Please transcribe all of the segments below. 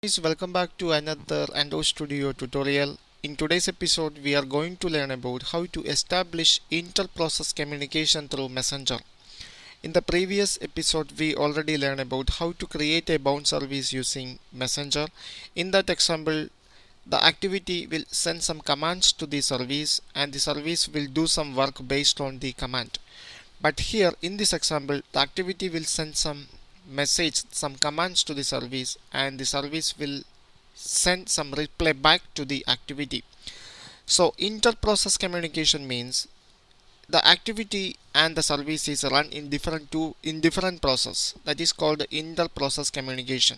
Guys, welcome back to another Ando Studio tutorial. In today's episode, we are going to learn about how to establish inter-process communication through Messenger. In the previous episode, we already learned about how to create a bound service using Messenger. In that example, the activity will send some commands to the service and the service will do some work based on the command. But here in this example, the activity will send some message, some commands to the service, and the service will send some reply back to the activity. So inter-process communication means the activity and the service is run in different process. That is called inter-process communication.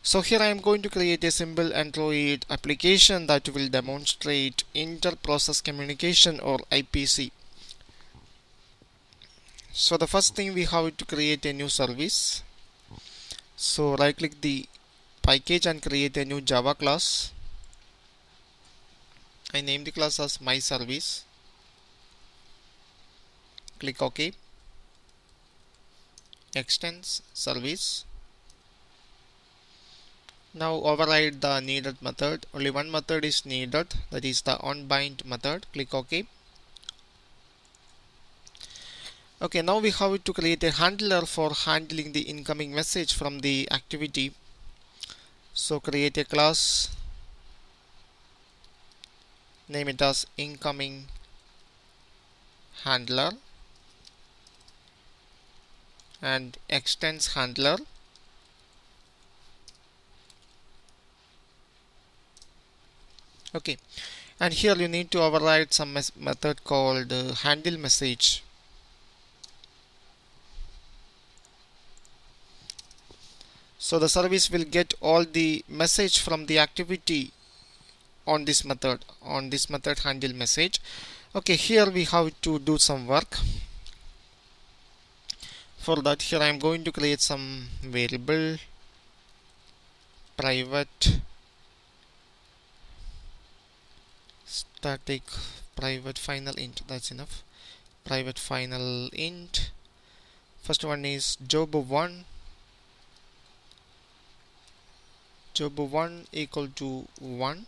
So here I am going to create a simple Android application that will demonstrate inter-process communication, or IPC. So the first thing, we have to create a new service. So right click the package and create a new Java class. I name the class as my service. Click OK. Extends service. Now override the needed method. Only one method is needed, that is the onBind method. Click OK. Okay, now we have to create a handler for handling the incoming message from the activity. So create a class, name it as incoming handler, and extends handler. Okay, and here you need to override some method called handle message. So the service will get all the message from the activity on this method handle message. Okay, here we have to do some work. For that, here I am going to create some variable private static private final int. That's enough. Private final int. First one is job1 equal to 1.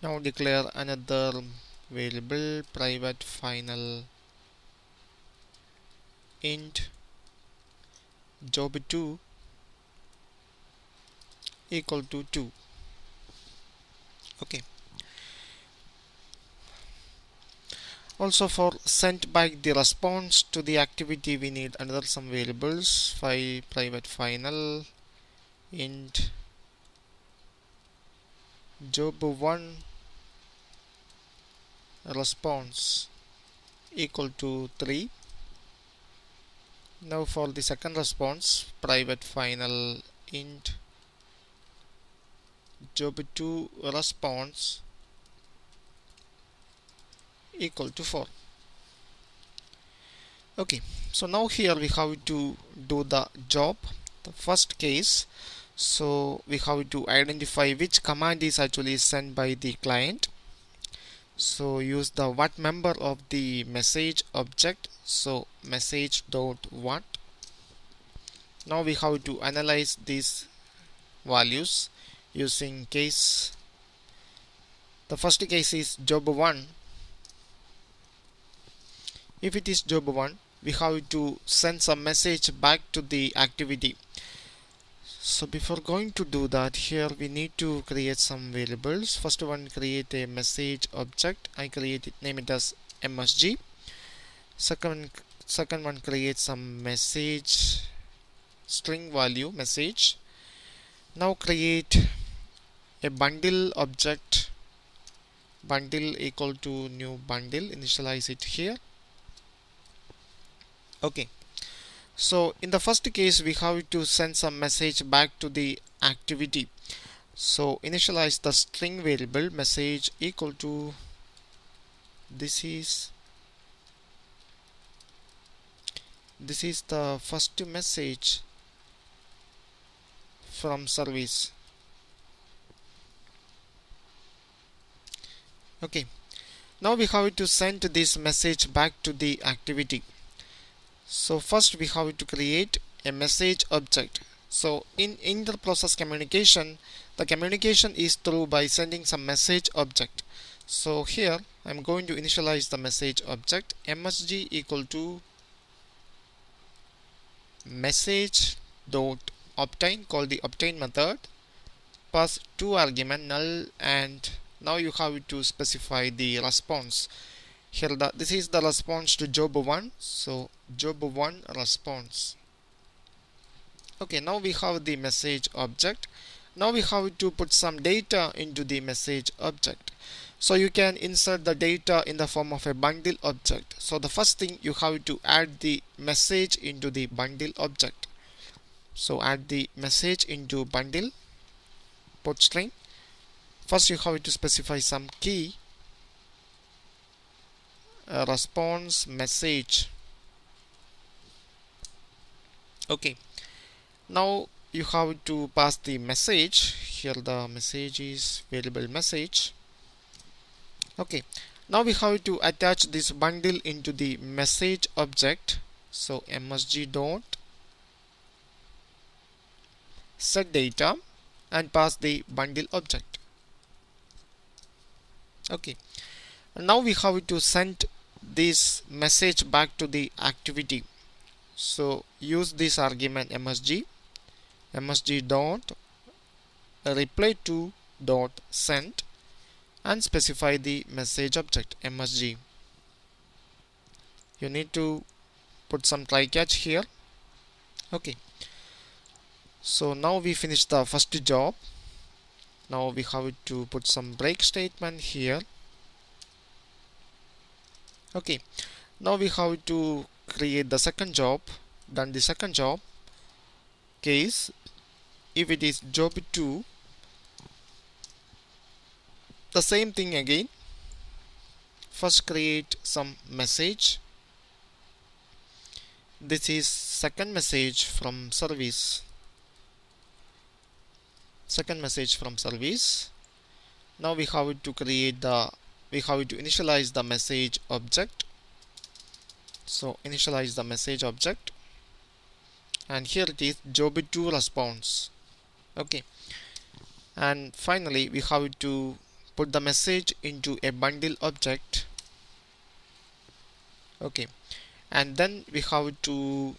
Now declare another variable private final int job2 equal to 2. Okay. Also, for send back the response to the activity, we need another some variables. Private final int job1 response equal to 3. Now for the second response, private final int job2 response equal to 4. Okay, so now here we have to do the job, the first case. So we have to identify which command is actually sent by the client. So use the what member of the message object. So message dot what. Now we have to analyze these values using case. The first case is job1. If it is job1, we have to send some message back to the activity. So before going to do that, here we need to create some variables. First one, create a message object. I name it as MSG. Second one, create some message string value message. Now create a bundle object, bundle equal to new bundle, initialize it here. Okay, so in the first case, we have to send some message back to the activity. So initialize the string variable message equal to, this is the first message from service. Okay, now we have to send this message back to the activity. So first we have to create a message object. So in inter-process communication, the communication is through by sending some message object. So here I'm going to initialize the message object msg equal to message dot obtain, call the obtain method, pass two argument null, and now you have to specify the response. Here this is the response to job 1, so job 1 response. Okay, now we have the message object. Now we have to put some data into the message object. So you can insert the data in the form of a bundle object. So the first thing, you have to add the message into the bundle object. So add the message into bundle port string. First you have to specify some key, response message. Okay, now you have to pass the message. Here the message is variable message. Okay, now we have to attach this bundle into the message object. So msg dot set data and pass the bundle object. Okay, now we have to send this message back to the activity. So use this argument msg dot reply to dot send and specify the message object msg. You need to put some try catch here. Okay, so now we finished the first job. Now we have to put some break statement here. Okay, now we have to create the second job. Done the second job case, if it is job 2, the same thing again. First create some message. This is second message from service. Second message from service. Now we have to initialize the message object. So initialize the message object, and here it is job 2 response. Okay, and finally we have to put the message into a bundle object. Okay, and then we have to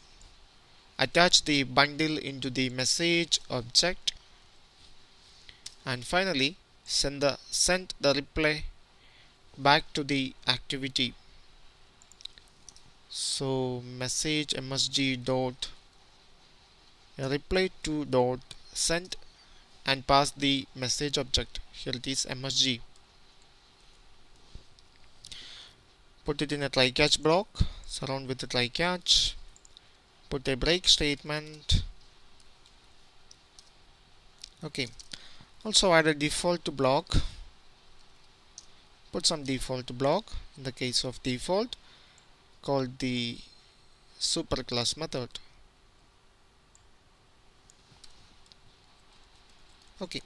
attach the bundle into the message object, and finally send the reply back to the activity. So message msg dot reply to dot send and pass the message object. Here it is msg. Put it in a try catch block, surround with the try catch, put a break statement. Okay, also add a default block. Put some default block. In the case of default, called the superclass method. Okay,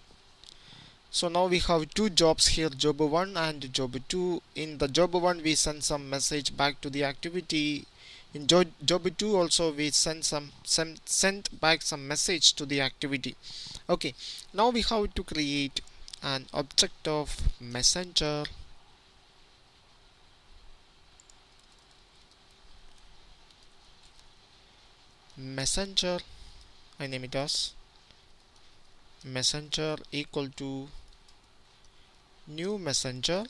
so now we have two jobs here, job 1 and job 2. In the job 1 we send some message back to the activity. In job 2 also we send back some message to the activity. Okay, now we have to create an object of messenger. Messenger, I name it as messenger equal to new messenger,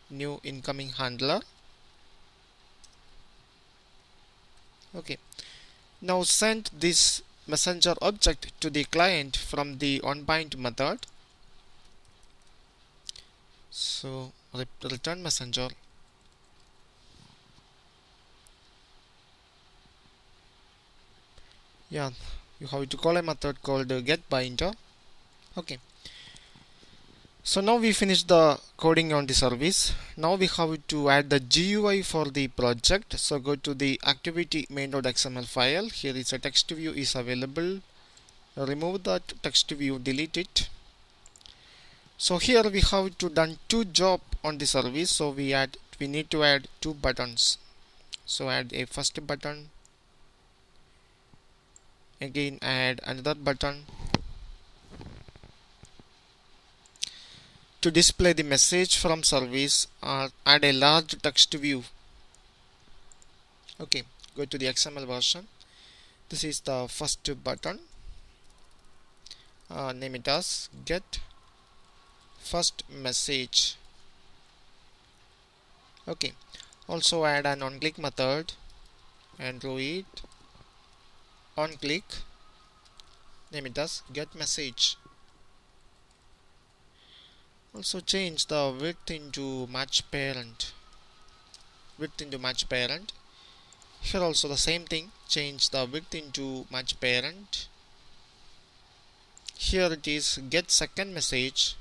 new incoming handler. Okay, now send this messenger object to the client from the onBind method. So return messenger. Yeah, you have to call a method called getBinder. Okay, so now we finished the coding on the service. Now we have to add the GUI for the project. So go to the activity main.xml file. Here is a text view is available. Remove that text view, delete it. So here we have to done two job on the service. So we need to add two buttons. So add a first button, Again add another button to display the message from service, or add a large text view. Okay, go to the XML version. This is the first button. Name it as get first message. Okay, also add an on click method and do it on click. Name it as get message. Also change the width into match parent. Here also the same thing, change the width into match parent. Here it is get second message.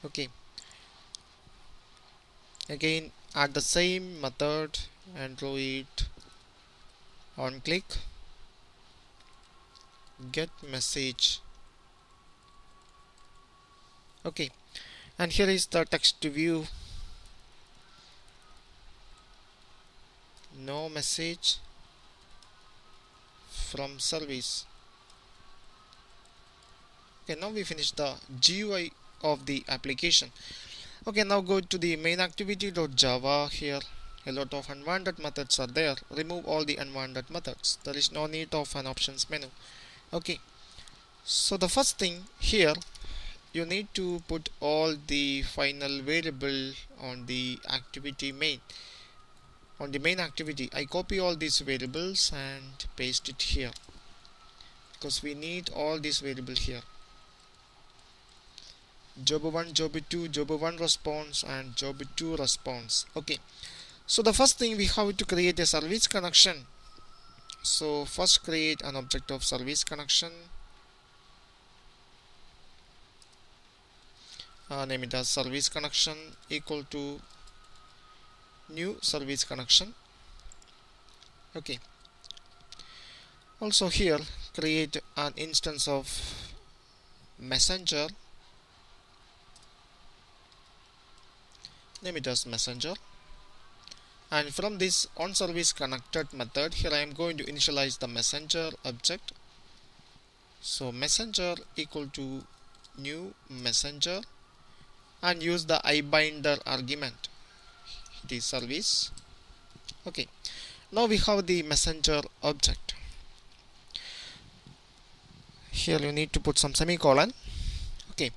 Okay, again add the same method and do it on click get message. Okay, and here is the text view. No message from service. Okay, now we finish the GUI of the application. Okay, now go to the main activity.java. Here a lot of unwanted methods are there. Remove all the unwanted methods. There is no need of an options menu. Okay, so the first thing here, you need to put all the final variable on the activity main. On the main activity, I copy all these variables and paste it here because we need all these variables here. Job 1, job 2, job 1 response and job 2 response. Okay, so the first thing we have to create a service connection. So first create an object of service connection. Name it as service connection equal to new service connection. Okay, also here create an instance of messenger. Name it as messenger, and from this on service connected method, here I am going to initialize the messenger object. So messenger equal to new messenger and use the iBinder argument. It is service. Okay, now we have the messenger object. Here you need to put some semicolon. Okay,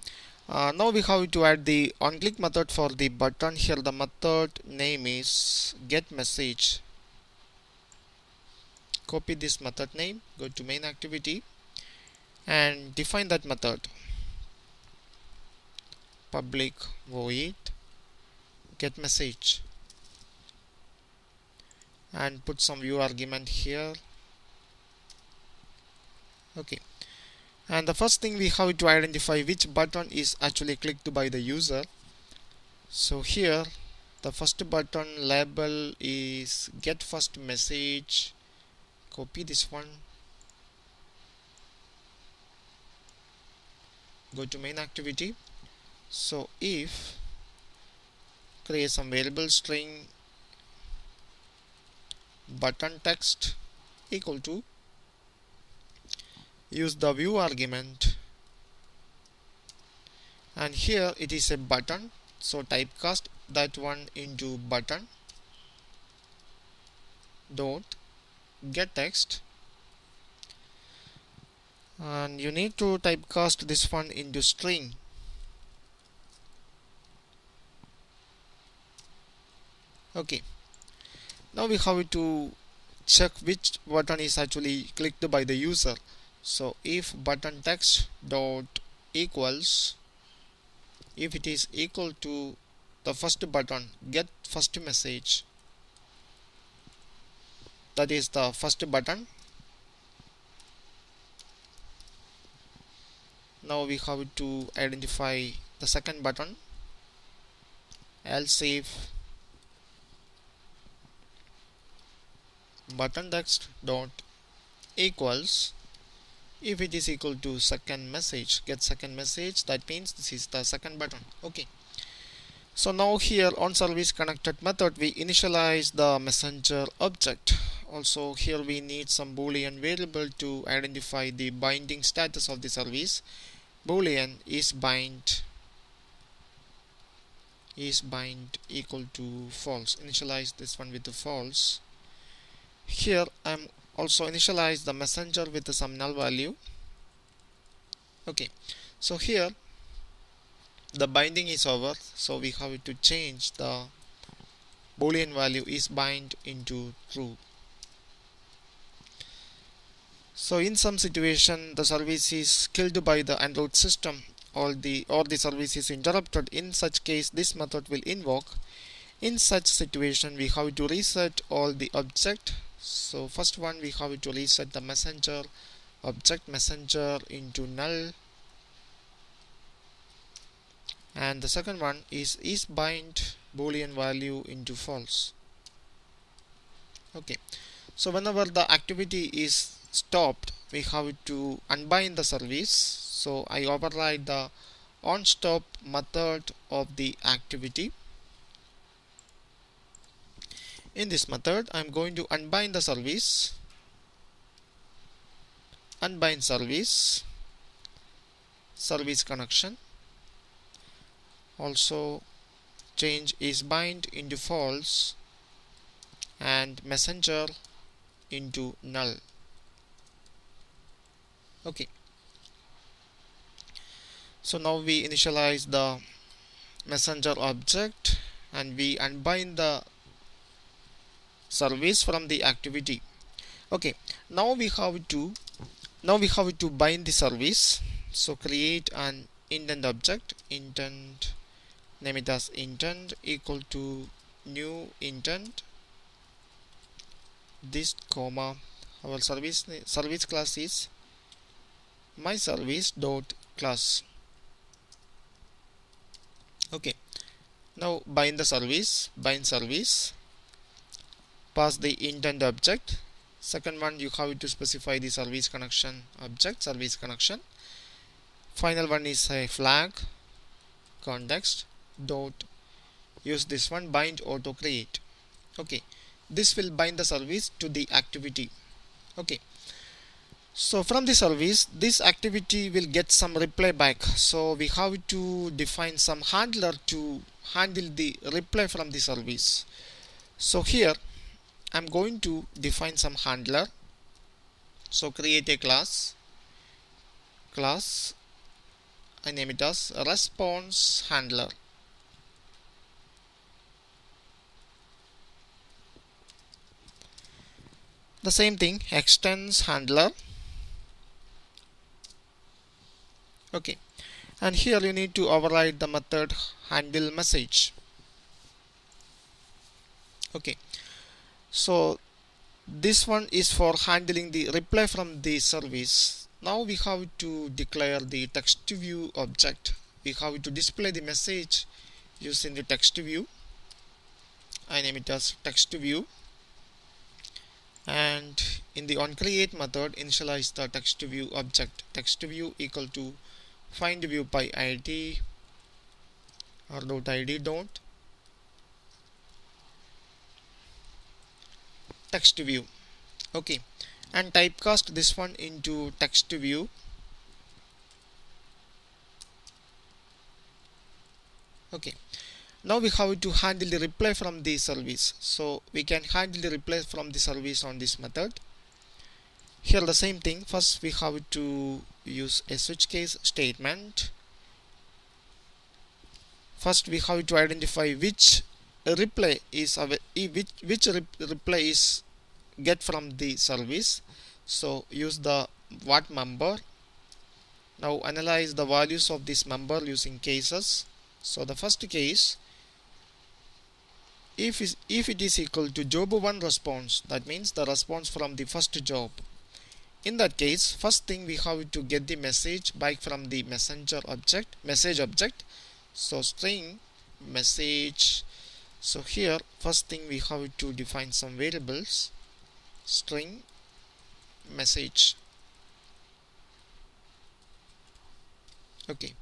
now we have to add the on click method for the button. Here the method name is get message. Copy this method name, go to main activity and define that method. Public void get message and put some view argument here. Okay, and the first thing we have to identify which button is actually clicked by the user. So here the first button label is get first message. Copy this one, go to main activity. So if create some variable string button text equal to, use the view argument, and here it is a button, so typecast that one into button dot get text, and you need to typecast this one into string. Okay, now we have to check which button is actually clicked by the user. So if button text dot equals, if it is equal to the first button get first message, that is the first button. Now we have to identify the second button, else if button text dot equals, if it is equal to second message get second message, that means this is the second button. Okay, So now here on service connected method we initialize the messenger object. Also here we need some boolean variable to identify the binding status of the service. Boolean is bind equal to false. Initialize this one with the false. Here I'm also initialize the messenger with some null value. Okay, so here the binding is over, so we have to change the boolean value is bind into true. So in some situation the service is killed by the en route system or the service is interrupted. In such case this method will invoke. In such situation we have to reset all the object. So first one we have to reset the messenger object, messenger into null, and the second one is bind boolean value into false. Okay, so whenever the activity is stopped we have to unbind the service. So I override the onStop method of the activity. In this method I am going to unbind the service, unbind service connection, also change is bind into false and messenger into null. Okay, so now we initialize the messenger object and we unbind the service from the activity. Okay, now we have to bind the service. So create an intent object, intent, name it as intent equal to new intent, this comma, our service class is my service dot class. Okay, now bind service, pass the intent object. Second one you have to specify the service connection object, service connection. Final one is a flag context dot, use this one, bind auto create. Okay, this will bind the service to the activity. Okay, so from the service this activity will get some reply back, so we have to define some handler to handle the reply from the service. So here I'm going to define some handler. So create a class, I name it as response handler. The same thing, extends handler. Okay, and here you need to override the method handle message. Okay, so this one is for handling the reply from the service. Now we have to declare the text view object. We have to display the message using the text view. I name it as text view, and in the onCreate method initialize the text view object, text view equal to find view by id or dot id dot text view. Okay, and typecast this one into text view. Okay, now we have to handle the reply from the service. So we can handle the reply from the service on this method. Here the same thing, first we have to use a switch case statement. First we have to identify which reply is reply is get from the service. So use the what member. Now analyze the values of this member using cases. So the first case, if it is equal to job1 response, that means the response from the first job. In that case, first thing we have to get the message back from the messenger object, message object. So string message. So here first thing we have to define some variables, string message. Okay,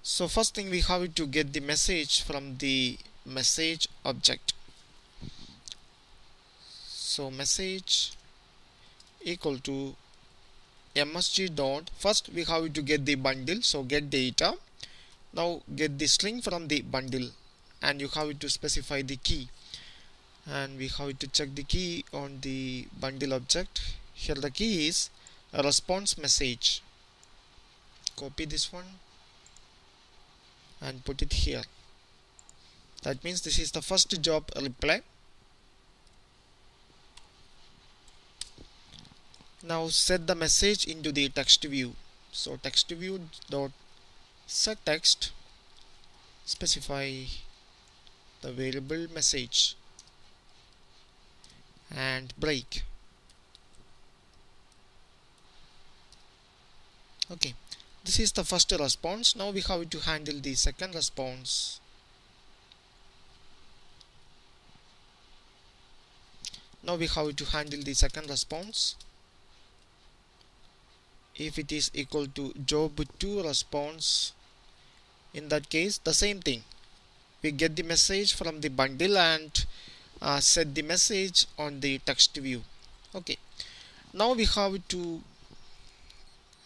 So first thing we have to get the message from the message object. So message equal to msg dot, first we have to get the bundle, so get data. Now get the string from the bundle and you have to specify the key, and we have to check the key on the bundle object. Here the key is a response message. Copy this one and put it here. That means this is the first job reply. Now set the message into the text view. So text view dot set text, specify the variable message and break. Okay, this is the first response. Now we have to handle the second response. Now we have to handle the second response. If it is equal to job2 response, in that case the same thing, we get the message from the bundle and set the message on the text view. Okay, now we have to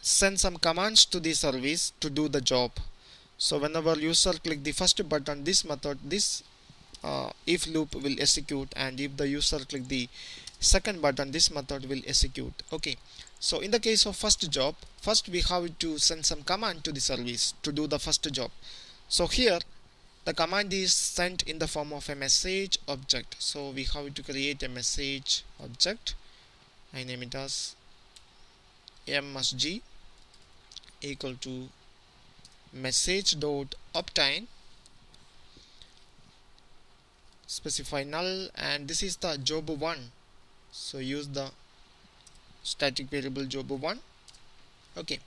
send some commands to the service to do the job. So whenever user click the first button, this method, this if loop will execute, and if the user click the second button, this method will execute. Okay, so in the case of first job, first we have to send some command to the service to do the first job. So here the command is sent in the form of a message object. So we have to create a message object. I name it as msg equal to message dot obtain, specify null, and this is the job1. So use the static variable job1. Okay,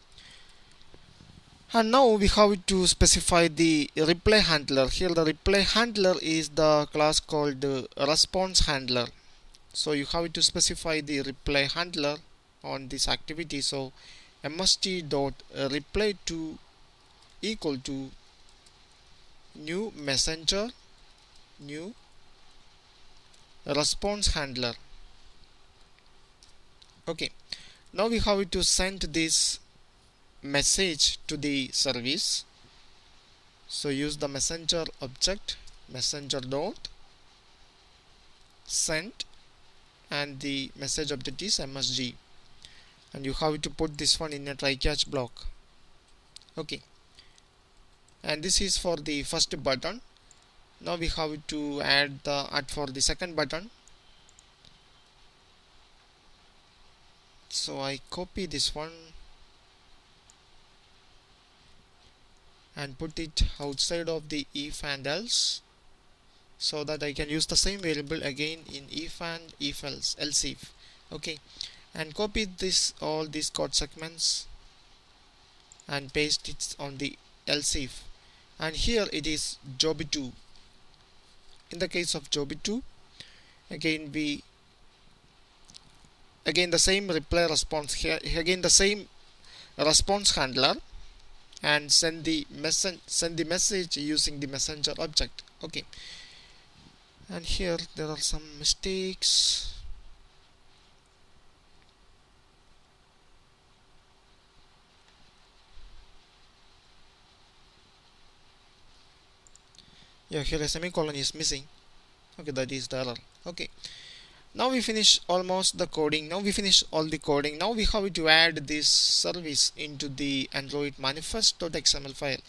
and now we have to specify the reply handler. Here the reply handler is the class called response handler. So you have to specify the reply handler on this activity. So msg dot reply to equal to new messenger, new response handler. Okay, now we have to send this message to the service. So use the messenger object, messenger dot send, and the message object is msg, and you have to put this one in a try catch block. Okay, and this is for the first button. Now we have to add for the second button. So I copy this one and put it outside of the if and else, so that I can use the same variable again in if and if else if. Okay, and copy this all these code segments and paste it on the else if, and here it is job2. In the case of job2, again the same reply response here, again the same response handler, and send the message using the messenger object. Okay, and here there are some mistakes. Yeah, here a semicolon is missing. Okay, that is the error. Okay, now we finish almost the coding. Now we finish all the coding. Now we have to add this service into the Android manifest.xml file.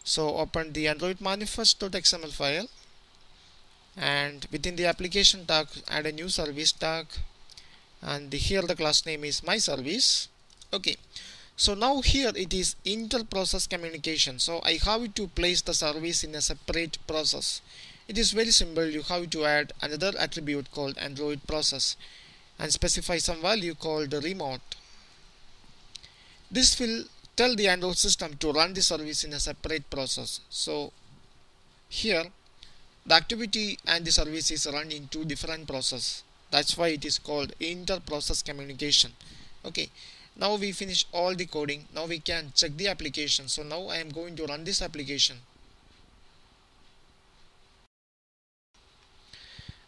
So open the Android manifest.xml file, and within the application tag add a new service tag, and here the class name is my service. Okay, so now here it is inter-process communication. So I have to place the service in a separate process. It is very simple. You have to add another attribute called Android process and specify some value called remote. This will tell the Android system to run the service in a separate process. So here the activity and the service is run in two different processes. That's why it is called inter-process communication. Okay, Now we finish all the coding. Now we can check the application. So now I am going to run this application.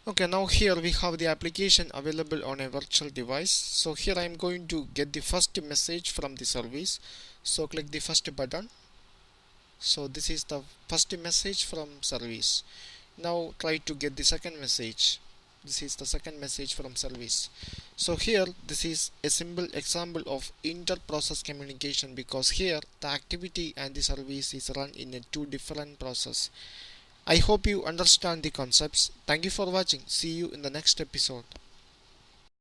Okay, now here we have the application available on a virtual device. So here I am going to get the first message from the service. So click the first button. So this is the first message from service. Now try to get the second message. This is the second message from service. So here this is a simple example of inter-process communication, because here the activity and the service is run in a two different process. I hope you understand the concepts. Thank you for watching. See you in the next episode.